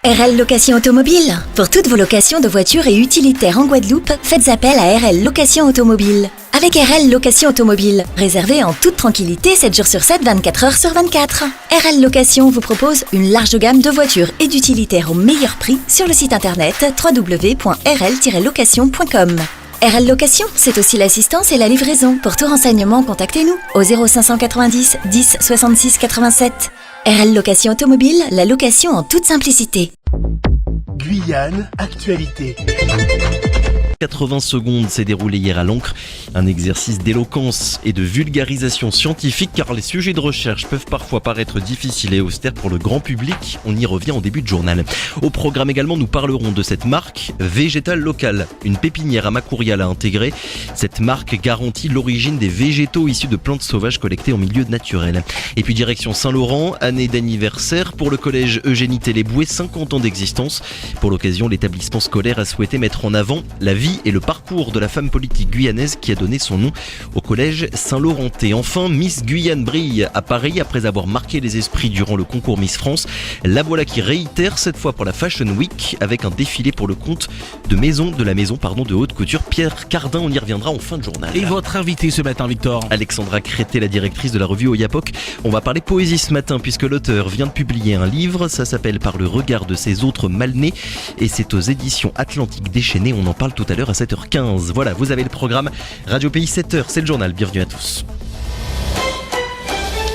RL Location Automobile. Pour toutes vos locations de voitures et utilitaires en Guadeloupe, faites appel à RL Location Automobile. Avec RL Location Automobile, réservez en toute tranquillité 7 jours sur 7, 24 heures sur 24. RL Location vous propose une large gamme de voitures et d'utilitaires au meilleur prix sur le site internet www.rl-location.com. RL Location, c'est aussi l'assistance et la livraison. Pour tout renseignement, contactez-nous au 0590 10 66 87. RL Location Automobile, la location en toute simplicité. Guyane, actualité. 80 secondes s'est déroulé hier à l'Ancre, un exercice d'éloquence et de vulgarisation scientifique car les sujets de recherche peuvent parfois paraître difficiles et austères pour le grand public. On y revient en début de journal. Au programme également, nous parlerons de cette marque végétale locale. Une pépinière à Macourial a intégré. Cette marque garantit l'origine des végétaux issus de plantes sauvages collectées en milieu naturel. Et puis direction Saint-Laurent, année d'anniversaire pour le collège Eugénie Téléboué, 50 ans d'existence. Pour l'occasion, l'établissement scolaire a souhaité mettre en avant la vie et le parcours de la femme politique guyanaise qui a donné son nom au collège Saint-Laurentais. Enfin, Miss Guyane brille à Paris après avoir marqué les esprits durant le concours Miss France. La voilà qui réitère cette fois pour la Fashion Week avec un défilé pour le compte de la maison de haute couture Pierre Cardin. On y reviendra en fin de journal. Et votre invité ce matin, Victor? Alexandra Crété, la directrice de la revue Oyapoc. On va parler poésie ce matin puisque l'auteur vient de publier un livre. Ça s'appelle Par le regard de ces autres mal nés et c'est aux éditions Atlantique Déchaîné. On en parle tout à l'heure à 7h15. Voilà, vous avez le programme Radio Pays 7h, c'est le journal. Bienvenue à tous.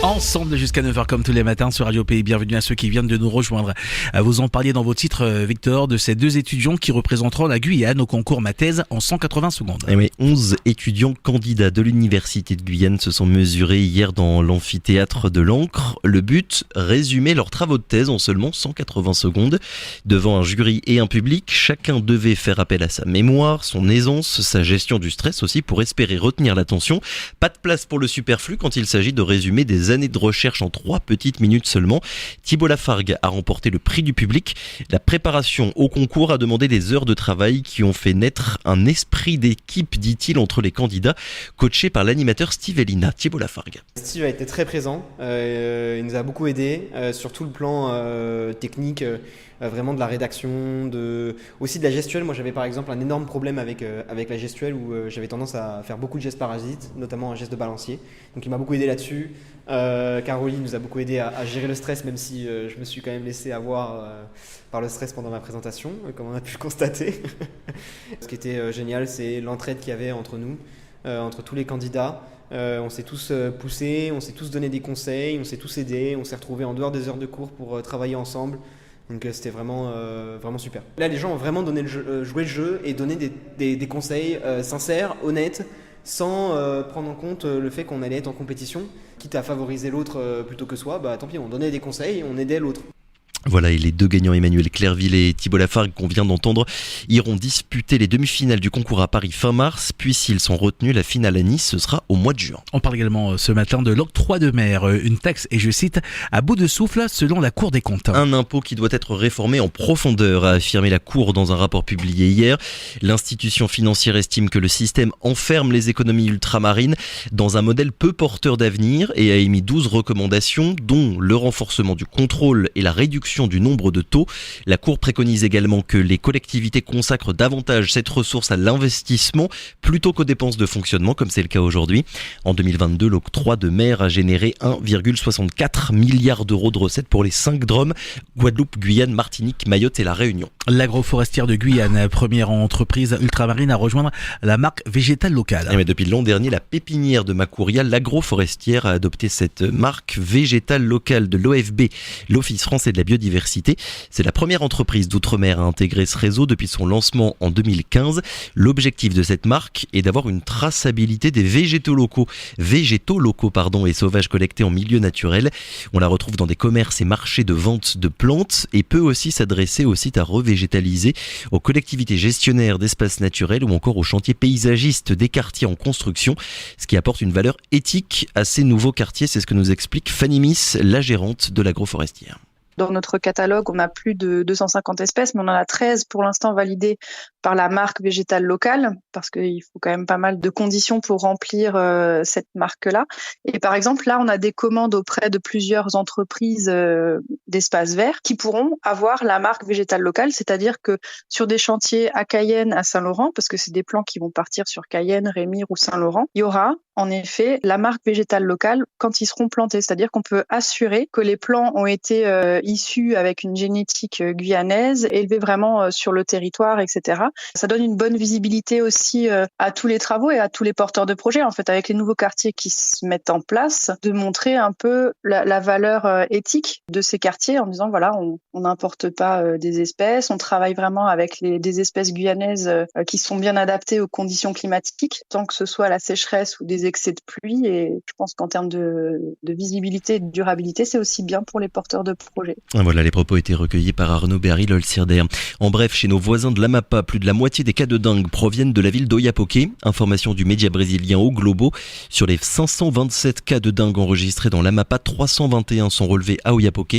Ensemble jusqu'à 9h comme tous les matins sur Radio Pays. Bienvenue à ceux qui viennent de nous rejoindre. Vous en parliez dans vos titres, Victor, de ces deux étudiants qui représenteront la Guyane au concours Ma thèse en 180 secondes. Et oui, 11 étudiants candidats de l'Université de Guyane se sont mesurés hier dans l'amphithéâtre de l'Ancre. Le but, résumer leurs travaux de thèse en seulement 180 secondes. Devant un jury et un public, chacun devait faire appel à sa mémoire, son aisance, sa gestion du stress aussi pour espérer retenir l'attention. Pas de place pour le superflu quand il s'agit de résumer des années de recherche en 3 petites minutes seulement. Thibault Lafargue a remporté le prix du public. La préparation au concours a demandé des heures de travail qui ont fait naître un esprit d'équipe, dit-il, entre les candidats, coaché par l'animateur Steve Elina. Thibault Lafargue. Steve a été très présent, il nous a beaucoup aidé sur tout le plan technique, vraiment de la rédaction, aussi de la gestuelle. Moi j'avais par exemple un énorme problème avec la gestuelle où j'avais tendance à faire beaucoup de gestes parasites, notamment un geste de balancier. Donc il m'a beaucoup aidé là-dessus. Caroline nous a beaucoup aidé à gérer le stress, même si je me suis quand même laissé avoir par le stress pendant ma présentation, comme on a pu le constater. Ce qui était génial, c'est l'entraide qu'il y avait entre nous, entre tous les candidats. On s'est tous poussés, on s'est tous donné des conseils, on s'est tous aidés, on s'est retrouvés en dehors des heures de cours pour travailler ensemble. Donc c'était vraiment super. Là, les gens ont vraiment joué le jeu et donné des conseils sincères, honnêtes, sans prendre en compte le fait qu'on allait être en compétition. Quitte à favoriser l'autre plutôt que soi, tant pis, on donnait des conseils et on aidait l'autre. Voilà, et les deux gagnants, Emmanuel Clerville et Thibault Lafargue, qu'on vient d'entendre, iront disputer les demi-finales du concours à Paris fin mars, puis s'ils sont retenus, la finale à Nice, ce sera au mois de juin. On parle également ce matin de l'octroi de mer, une taxe, et je cite, à bout de souffle selon la Cour des comptes. Un impôt qui doit être réformé en profondeur, a affirmé la Cour dans un rapport publié hier. L'institution financière estime que le système enferme les économies ultramarines dans un modèle peu porteur d'avenir et a émis 12 recommandations, dont le renforcement du contrôle et la réduction du nombre de taux. La Cour préconise également que les collectivités consacrent davantage cette ressource à l'investissement plutôt qu'aux dépenses de fonctionnement, comme c'est le cas aujourd'hui. En 2022, l'octroi de mer a généré 1,64 milliard d'euros de recettes pour les 5 DROM, Guadeloupe, Guyane, Martinique, Mayotte et La Réunion. L'agroforestière de Guyane, première entreprise ultramarine à rejoindre la marque végétale locale. Mais depuis l'an dernier, la pépinière de Macourial, l'agroforestière, a adopté cette marque végétale locale de l'OFB, l'Office français de la biodiversité. C'est la première entreprise d'outre-mer à intégrer ce réseau depuis son lancement en 2015. L'objectif de cette marque est d'avoir une traçabilité des végétaux locaux et sauvages collectés en milieu naturel. On la retrouve dans des commerces et marchés de vente de plantes et peut aussi s'adresser aux sites à revégétaliser, aux collectivités gestionnaires d'espaces naturels ou encore aux chantiers paysagistes des quartiers en construction, ce qui apporte une valeur éthique à ces nouveaux quartiers. C'est ce que nous explique Fanny Miss, la gérante de l'agroforestière. Dans notre catalogue, on a plus de 250 espèces, mais on en a 13 pour l'instant validées par la marque végétale locale, parce qu'il faut quand même pas mal de conditions pour remplir cette marque-là. Et par exemple, là, on a des commandes auprès de plusieurs entreprises d'espaces verts qui pourront avoir la marque végétale locale, c'est-à-dire que sur des chantiers à Cayenne, à Saint-Laurent, parce que c'est des plants qui vont partir sur Cayenne, Rémire ou Saint-Laurent, il y aura en effet la marque végétale locale quand ils seront plantés, c'est-à-dire qu'on peut assurer que les plants ont été issus avec une génétique guyanaise, élevés vraiment sur le territoire, etc. Ça donne une bonne visibilité aussi à tous les travaux et à tous les porteurs de projets, en fait, avec les nouveaux quartiers qui se mettent en place, de montrer un peu la valeur éthique de ces quartiers en disant voilà, on n'importe pas des espèces, on travaille vraiment avec des espèces guyanaises qui sont bien adaptées aux conditions climatiques, tant que ce soit la sécheresse ou des excès de pluie. Et je pense qu'en termes de visibilité et de durabilité, c'est aussi bien pour les porteurs de projets. Voilà, les propos étaient recueillis par Arnaud Berry-Lolsirder. En bref, chez nos voisins de l'Amapa, plus de la moitié des cas de dengue proviennent de la ville d'Oiapoque. Information du média brésilien O Globo. Sur les 527 cas de dengue enregistrés dans l'Amapa, 321 sont relevés à Oiapoque.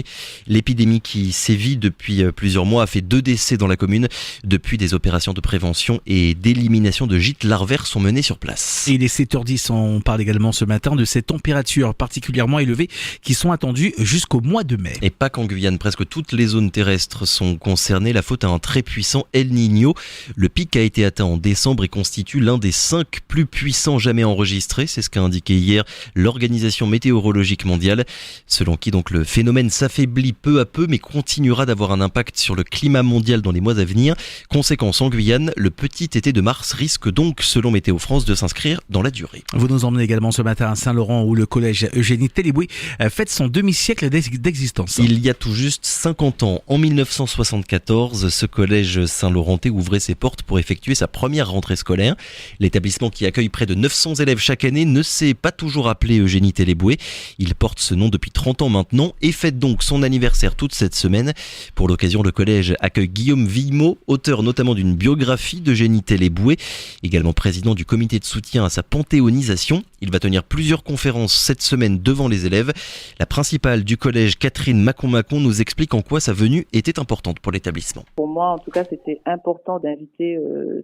L'épidémie qui sévit depuis plusieurs mois a fait 2 décès dans la commune. Depuis, des opérations de prévention et d'élimination de gîtes larvaires sont menées sur place. Et il est 7h10, on parle également ce matin de ces températures particulièrement élevées qui sont attendues jusqu'au mois de mai. Et pas qu'en Guyane, presque toutes les zones terrestres sont concernées, la faute à un très puissant El Niño. Le pic a été atteint en décembre et constitue l'un des 5 plus puissants jamais enregistrés, c'est ce qu'a indiqué hier l'Organisation météorologique mondiale, selon qui donc le phénomène s'affaiblit peu à peu mais continuera d'avoir un impact sur le climat mondial dans les mois à venir. Conséquence en Guyane, le petit été de mars risque donc, selon Météo France, de s'inscrire dans la durée. Vous nous emmenez également ce matin à Saint-Laurent où le collège Eugénie Téléboué fête son demi-siècle d'existence. Il y a tout juste 50 ans, en 1974, ce collège Saint-Laurentais ouvrait ses portes pour effectuer sa première rentrée scolaire. L'établissement qui accueille près de 900 élèves chaque année ne s'est pas toujours appelé Eugénie Téléboué. Il porte ce nom depuis 30 ans maintenant et fête donc son anniversaire toute cette semaine. Pour l'occasion, le collège accueille Guillaume Villemot, auteur notamment d'une biographie d'Eugénie Téléboué, également président du comité de soutien à sa panthéonisation. Il va tenir plusieurs conférences cette semaine devant les élèves. La principale du collège, Catherine Macon-Macon, nous explique en quoi sa venue était importante pour l'établissement. Pour moi, en tout cas, c'était important d'inviter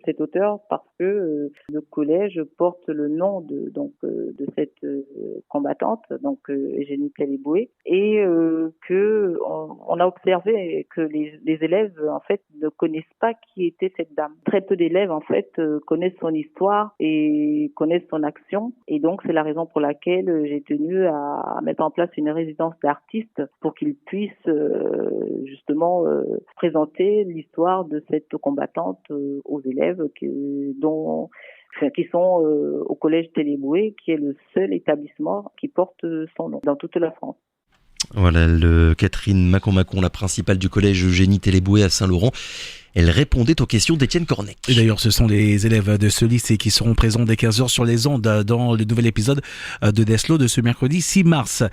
cet auteur parce que le collège porte le nom de cette combattante, donc Eugénie Téléboué, et que on a observé que les élèves en fait ne connaissent pas qui était cette dame. Très peu d'élèves en fait connaissent son histoire et connaissent son action, et donc c'est la raison pour laquelle j'ai tenu à mettre en place une résidence d'artistes pour qu'ils puissent justement présenter l'histoire de cette combattante aux élèves qui sont au collège Téléboué, qui est le seul établissement qui porte son nom dans toute la France. Voilà, Catherine Macon-Macon, la principale du collège Eugénie Téléboué à Saint-Laurent. Elle répondait aux questions d'Étienne Cornec. Et d'ailleurs, ce sont les élèves de ce lycée qui seront présents dès 15h sur les ondes dans le nouvel épisode de Deslo de ce mercredi 6 mars.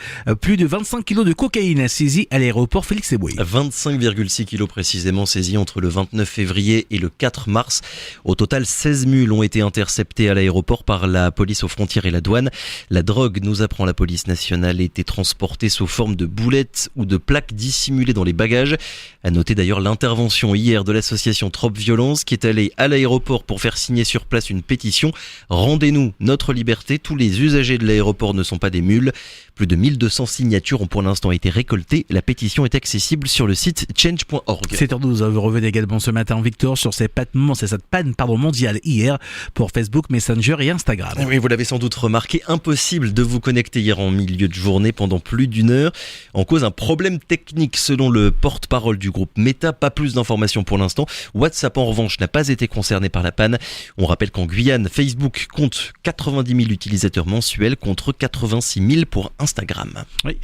Plus de 25 kilos de cocaïne saisis à l'aéroport Félix Éboué. 25,6 kilos précisément saisis entre le 29 février et le 4 mars. Au total, 16 mules ont été interceptées à l'aéroport par la police aux frontières et la douane. La drogue, nous apprend la police nationale, était transportée sous forme de boulettes ou de plaques dissimulées dans les bagages. À noter d'ailleurs l'intervention hier de l'association Trop Violence qui est allée à l'aéroport pour faire signer sur place une pétition. Rendez-nous notre liberté. Tous les usagers de l'aéroport ne sont pas des mules. Plus de 1200 signatures ont pour l'instant été récoltées. La pétition est accessible sur le site change.org. 7h12, vous revenez également ce matin, Victor, sur cette panne mondiale hier pour Facebook, Messenger et Instagram. Oui, vous l'avez sans doute remarqué, impossible de vous connecter hier en milieu de journée pendant plus d'une heure. En cause, un problème technique selon le porte-parole du groupe Meta. Pas plus d'informations pour l'instant. WhatsApp en revanche n'a pas été concerné par la panne. On rappelle qu'en Guyane, Facebook compte 90 000 utilisateurs mensuels contre 86 000 pour Instagram. Oui,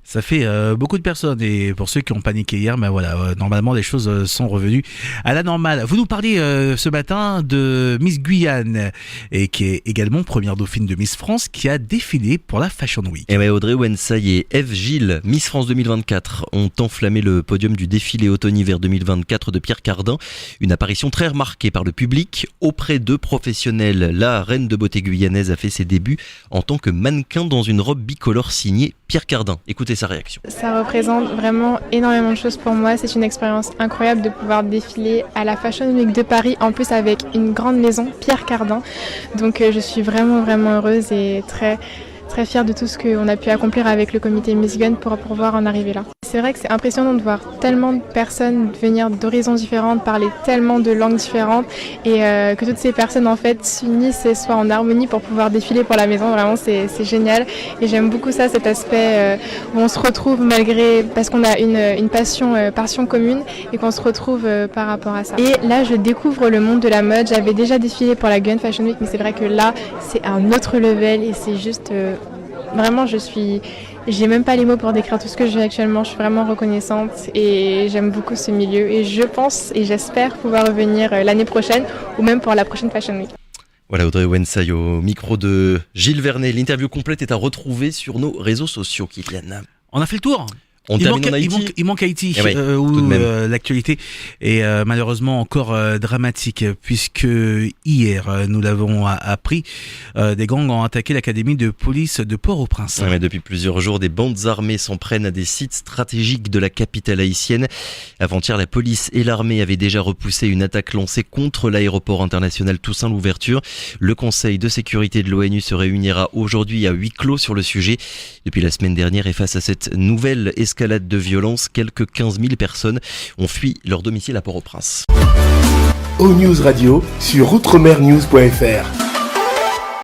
ça fait beaucoup de personnes et pour ceux qui ont paniqué hier, normalement les choses sont revenues à la normale. Vous nous parliez ce matin de Miss Guyane et qui est également première dauphine de Miss France qui a défilé pour la Fashion Week. Et Audrey Wensay et Eve Gilles, Miss France 2024, ont enflammé le podium du défilé automne-hiver 2024 de Pierre Cardin. Cardin. Une apparition très remarquée par le public. Auprès de professionnels, la reine de beauté guyanaise a fait ses débuts en tant que mannequin dans une robe bicolore signée Pierre Cardin. Écoutez sa réaction. Ça représente vraiment énormément de choses pour moi. C'est une expérience incroyable de pouvoir défiler à la Fashion Week de Paris, en plus avec une grande maison, Pierre Cardin. Donc je suis vraiment heureuse et très fière de tout ce qu'on a pu accomplir avec le comité Miss Gun pour pouvoir en arriver là. C'est vrai que c'est impressionnant de voir tellement de personnes venir d'horizons différents, parler tellement de langues différentes et que toutes ces personnes en fait s'unissent et soient en harmonie pour pouvoir défiler pour la maison. Vraiment c'est génial et j'aime beaucoup ça, cet aspect où on se retrouve parce qu'on a une passion commune et qu'on se retrouve par rapport à ça. Et là je découvre le monde de la mode. J'avais déjà défilé pour la Gun Fashion Week, mais c'est vrai que là c'est un autre level et c'est juste vraiment j'ai même pas les mots pour décrire tout ce que je vis actuellement. Je suis vraiment reconnaissante et j'aime beaucoup ce milieu et je pense et j'espère pouvoir revenir l'année prochaine ou même pour la prochaine Fashion Week. Voilà, Audrey Wensay au micro de Gilles Vernet. L'interview complète est à retrouver sur nos réseaux sociaux, Kylian. On a fait le tour. Il manque Haïti, où l'actualité est malheureusement encore dramatique, puisque hier, nous l'avons appris, des gangs ont attaqué l'académie de police de Port-au-Prince. Ouais, mais depuis plusieurs jours, des bandes armées s'en prennent à des sites stratégiques de la capitale haïtienne. Avant-hier, la police et l'armée avaient déjà repoussé une attaque lancée contre l'aéroport international Toussaint-Louverture. Le Conseil de sécurité de l'ONU se réunira aujourd'hui à huis clos sur le sujet. Depuis la semaine dernière et face à cette nouvelle escalade de violence, quelques 15 000 personnes ont fui leur domicile à Port-au-Prince. O-News Radio sur outremernews.fr.